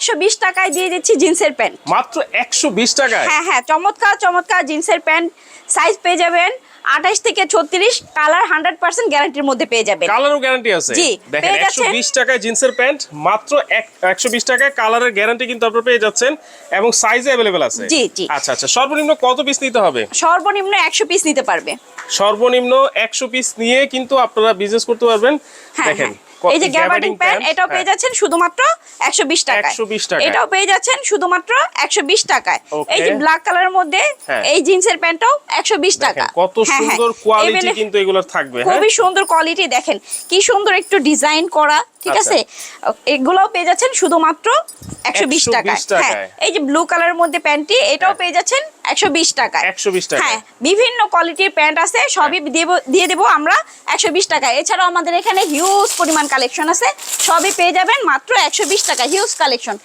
120 টাকায় দিয়ে দিচ্ছি জিন্সের প্যান্ট। মাত্র 120 টাকায়? হ্যাঁ হ্যাঁ, চমৎকার চমৎকার জিন্সের প্যান্ট, সাইজ পেয়ে যাবেন 28 থেকে 36, কালার 100% গ্যারান্টির মধ্যে পেয়ে যাবেন। কালারও গ্যারান্টি আছে? জি, দেখেন পেয়ে যাচ্ছেন। 120 টাকায় জিন্সের প্যান্ট, মাত্র 120 টাকায় কালারের গ্যারান্টি কিন্তু আপনারা পেয়ে যাচ্ছেন এবং সাইজে अवेलेबल আছে। জি জি। আচ্ছা আচ্ছা, সর্বনিম্ন কত পিস নিতে হবে? সর্বনিম্ন 100 পিস নিতে পারবে। সর্বনিম্ন 100 পিস নিয়ে কিন্তু আপনারা বিজনেস করতে পারবেন। দেখেন এই যে গ্যাবার্ডিং প্যান্ট, এটাও পেয়ে যাচ্ছেন শুধুমাত্র 120 টাকায়। 120 টাকায়। এটাও পেয়ে যাচ্ছেন শুধুমাত্র 120 টাকায়। এই যে ব্ল্যাক কালারের মধ্যে এই জিন্সের প্যান্টটাও 120 টাকা। কত সুন্দর কোয়ালিটি কিন্তু এগুলোর থাকবে। খুবই সুন্দর কোয়ালিটি, দেখেন কি সুন্দর একটু ডিজাইন করা, ঠিক আছে? এগুলোও পেয়ে যাচ্ছেন শুধুমাত্র 120 টাকায়। হ্যাঁ, এই যে ব্লু কালারের মধ্যে প্যান্টটি, এটাও পেয়ে যাচ্ছেন 120 টাকায়। 120 টাকা। হ্যাঁ, বিভিন্ন কোয়ালিটির প্যান্ট আছে, সবই দিয়ে দেব আমরা 120 টাকায়। এছাড়াও আমাদের এখানে হিউজ পরিমাণ কালেকশন আছে, সবই পেয়ে যাবেন মাত্র 120 টাকা। হিউজ কালেকশন,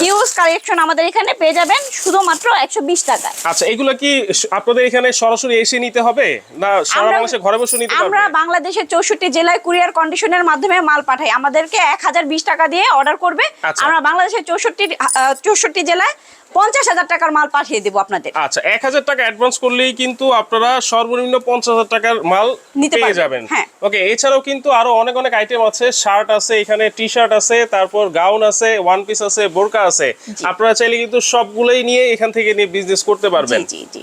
হিউজ কালেকশন আমাদের এখানে পেয়ে যাবেন শুধুমাত্র 120 টাকায়। আচ্ছা, এগুলো কি আপনাদের এখানে সরাসরি এসে নিতে হবে না সারা বাংলাদেশে ঘরে বসে নিতে পারবে? আমরা বাংলাদেশের 64 জেলায় কুরিয়ার কন্ডিশনের মাধ্যমে মাল পাঠাই। আমাদেরকে 1020 টাকা দিয়ে অর্ডার করবে, আমরা বাংলাদেশের 64 জেলায় 50,000 টাকার মাল পাঠিয়ে দেব আপনাদের। আচ্ছা, 1000 টাকা অ্যাডভান্স করলেই কিন্তু আপনারা সর্বনিম্ন 50,000 টাকার মাল পেয়ে যাবেন। ওকে, এছাড়াও কিন্তু আরো অনেক অনেক আইটেম আছে। শার্ট আছে, এখানে টি শার্ট আছে, তারপর গাউন আছে, ওয়ান পিস আছে, বোরকা আছে। আপনারা চাইলে কিন্তু সবগুলোই নিয়ে এখান থেকে নিয়ে বিজনেস করতে পারবেন। জি জি জি।